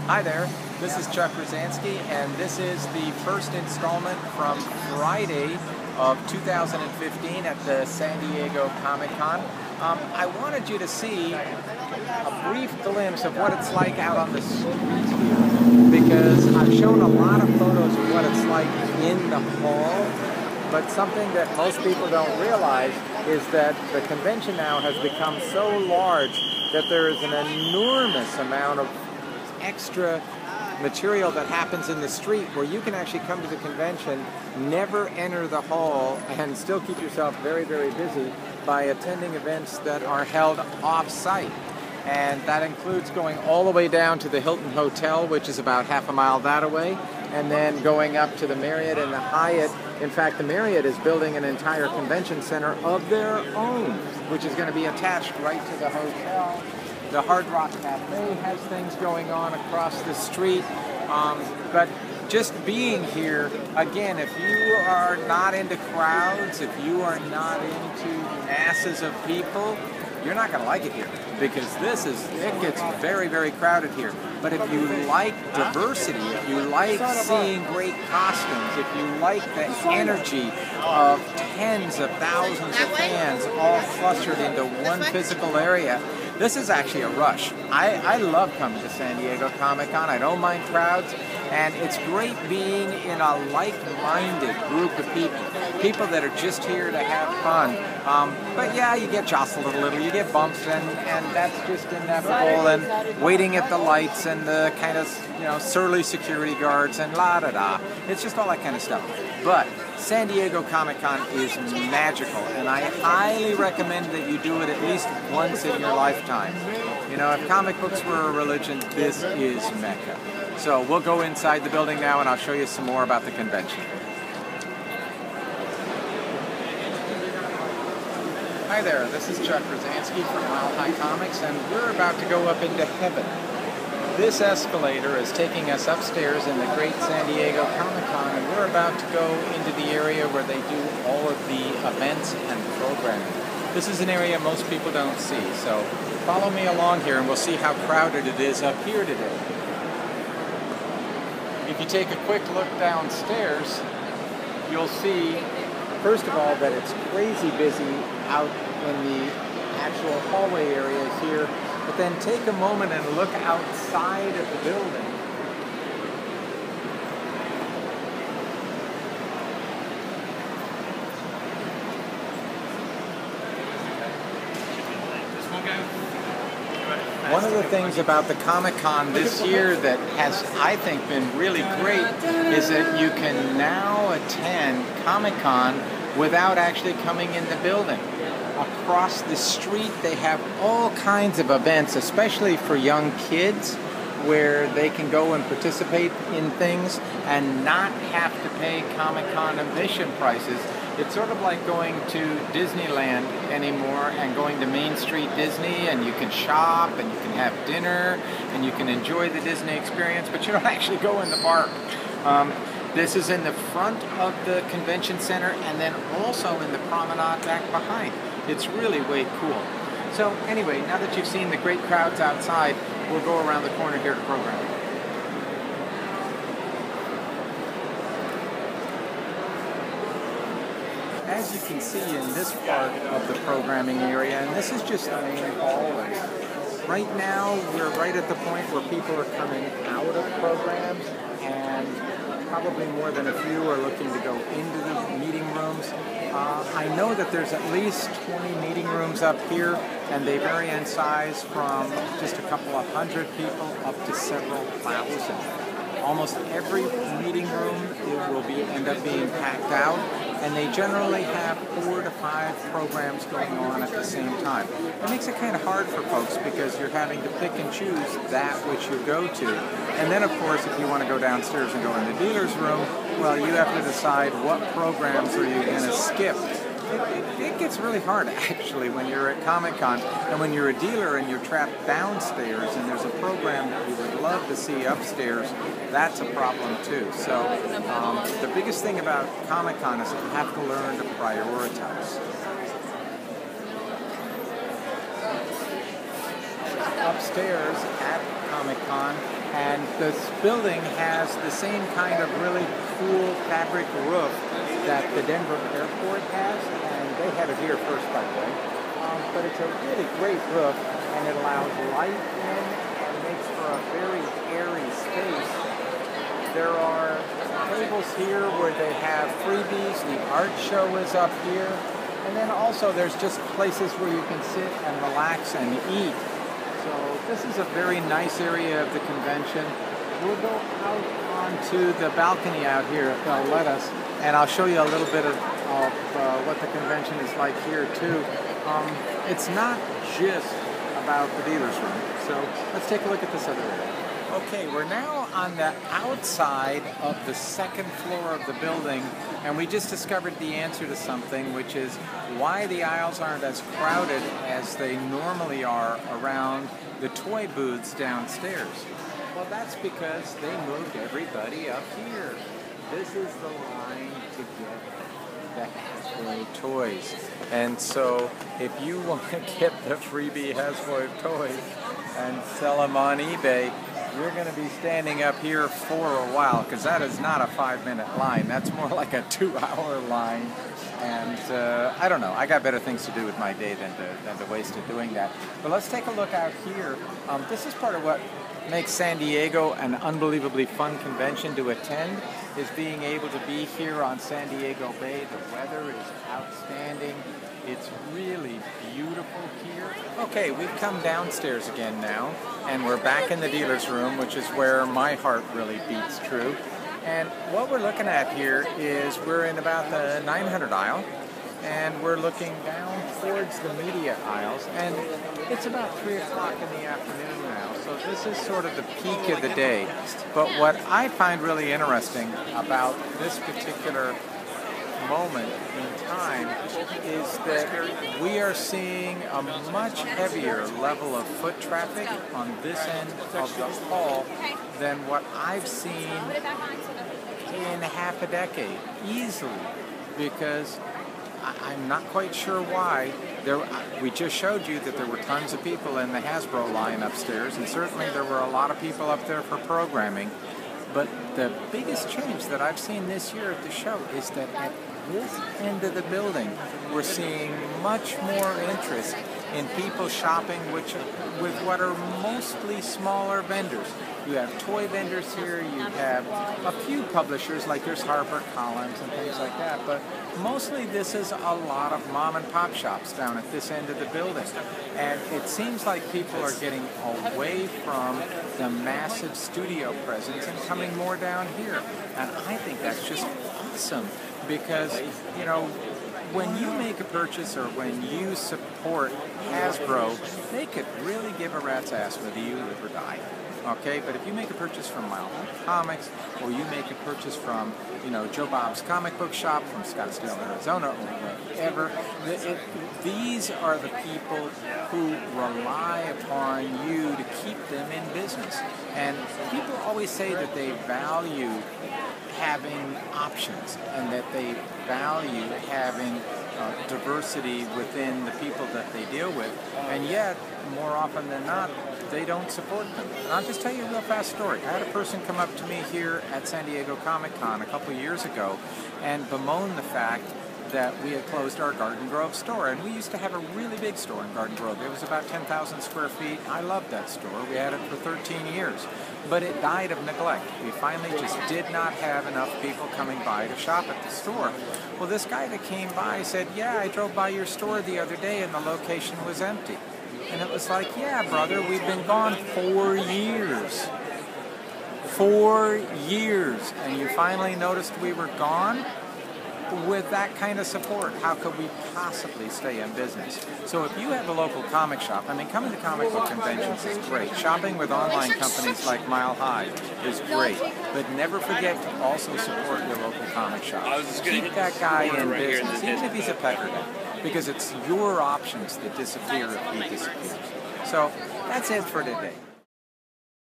Hi there, this is Chuck Rosansky, and this is the first installment from Friday of 2015 at the San Diego Comic-Con. I wanted you to see a brief glimpse of what it's like out on the streets here, because I've shown a lot of photos of what it's like in the hall, but something that most people don't realize is that the convention now has become so large that there is an enormous amount of extra material that happens in the street where you can actually come to the convention, never enter the hall, and still keep yourself very, very busy by attending events that are held off-site. And that includes going all the way down to the Hilton Hotel, which is about half a mile that way, and then going up to the Marriott and the Hyatt. In fact, the Marriott is building an entire convention center of their own, which is going to be attached right to the hotel. The Hard Rock Cafe has things going on across the street, but just being here, again, if you are not into crowds, if you are not into masses of people, you're not going to like it here, because it gets very, very crowded here. But if you like diversity, if you like seeing great costumes, if you like the energy of tens of thousands of fans all clustered into one physical area, this is actually a rush. I love coming to San Diego Comic-Con. I don't mind crowds, and it's great being in a like-minded group of people that are just here to have fun. But yeah, you get jostled a little, you get bumps, and that's just inevitable, and waiting at the lights and the kind of, surly security guards and la-da-da. It's just all that kind of stuff. But San Diego Comic-Con is magical, and I highly recommend that you do it at least once in your lifetime. If comic books were a religion, this is Mecca. So we'll go inside the building now, and I'll show you some more about the convention. Hi there, this is Chuck Rosansky from Mile High Comics, and we're about to go up into heaven. This escalator is taking us upstairs in the great San Diego Comic-Con, and we're about to go into the area where they do all of the events and programming. This is an area most people don't see, so follow me along here and we'll see how crowded it is up here today. If you take a quick look downstairs, you'll see, first of all, that it's crazy busy out in the actual hallway areas here. But then take a moment and look outside of the building. One of the things about the Comic-Con this year that has, I think, been really great is that you can now attend Comic-Con without actually coming in the building. Across the street, they have all kinds of events, especially for young kids, where they can go and participate in things and not have to pay Comic-Con admission prices. It's sort of like going to Disneyland anymore and going to Main Street Disney, and you can shop and you can have dinner and you can enjoy the Disney experience, but you don't actually go in the park. This is in the front of the convention center and then also in the promenade back behind. It's really way cool. So anyway, now that you've seen the great crowds outside, we'll go around the corner here to program. As you can see in this part of the programming area, and this is just the main hallway, right now we're right at the point where people are coming out of programs, and probably more than a few are looking to go into the meeting rooms. I know that there's at least 20 meeting rooms up here, and they vary in size from just a couple of hundred people up to several thousand. Almost every meeting room will end up being packed out, and they generally have 4 to 5 programs going on at the same time. It makes it kind of hard for folks because you're having to pick and choose that which you go to. And then, of course, if you want to go downstairs and go in the dealer's room, well, you have to decide what programs are you going to skip. It gets really hard, actually, when you're at Comic-Con, and when you're a dealer and you're trapped downstairs and there's a program that you would love to see upstairs, that's a problem too. So the biggest thing about Comic-Con is that you have to learn to prioritize. Upstairs at Comic Con, and this building has the same kind of really cool fabric roof that the Denver airport has, and they had it here first, by the way. But it's a really great roof, and it allows light in and makes for a very airy space. There are tables here where they have freebies. The art show is up here. And then also there's just places where you can sit and relax and eat. So this is a very nice area of the convention. We'll go out onto the balcony out here if they'll let us, and I'll show you a little bit of what the convention is like here too. It's not just about the dealer's room, so let's take a look at this other area. Okay, we're now on the outside of the second floor of the building, and we just discovered the answer to something, which is why the aisles aren't as crowded as they normally are around the toy booths downstairs. Well, that's because they moved everybody up here. This is the line to get the Hasbro toys. And so if you want to get the freebie Hasbro toys and sell them on eBay, you're going to be standing up here for a while, because that is not a 5-minute line. That's more like a 2-hour line. And I don't know. I got better things to do with my day than to waste it doing that. But let's take a look out here. This is part of what makes San Diego an unbelievably fun convention to attend, is being able to be here on San Diego Bay. The weather is outstanding. It's really beautiful here. Okay, we've come downstairs again now, and we're back in the dealer's room, which is where my heart really beats true. And what we're looking at here is we're in about the 900 aisle, and we're looking down towards the media aisles, and it's about 3 o'clock in the afternoon now, so this is sort of the peak of the day. But what I find really interesting about this particular moment in time is that we are seeing a much heavier level of foot traffic on this end of the hall than what I've seen in half a decade, easily, because I'm not quite sure why. We just showed you that there were tons of people in the Hasbro line upstairs, and certainly there were a lot of people up there for programming. But the biggest change that I've seen this year at the show is that at this end of the building, we're seeing much more interest in people shopping with what are mostly smaller vendors. You have toy vendors here, you have a few publishers, like there's HarperCollins and things like that, but mostly this is a lot of mom and pop shops down at this end of the building. And it seems like people are getting away from the massive studio presence and coming more down here. And I think that's just awesome, because, you know, when you make a purchase or when you support Hasbro, they could really give a rat's ass whether you live or die. Okay, but if you make a purchase from Mile High Comics, or you make a purchase from, you know, Joe Bob's comic book shop from Scottsdale, Arizona, or whatever, these are the people who rely upon you to keep them in business. And people always say that they value having options and that they value having diversity within the people that they deal with, and yet, more often than not, they don't support them. And I'll just tell you a real fast story. I had a person come up to me here at San Diego Comic Con a couple years ago and bemoan the fact that we had closed our Garden Grove store. And we used to have a really big store in Garden Grove. It was about 10,000 square feet. I loved that store. We had it for 13 years. But it died of neglect. We finally just did not have enough people coming by to shop at the store. Well, this guy that came by said, yeah, I drove by your store the other day and the location was empty. And it was like, yeah, brother, we've been gone 4 years. 4 years. And you finally noticed we were gone? With that kind of support, how could we possibly stay in business? So if you have a local comic shop, I mean, coming to comic book conventions is great. Shopping with online companies like Mile High is great. But never forget to also support your local comic shop. Keep that guy in business, even if he's a peckerhead, because it's your options that disappear if he disappears. So that's it for today.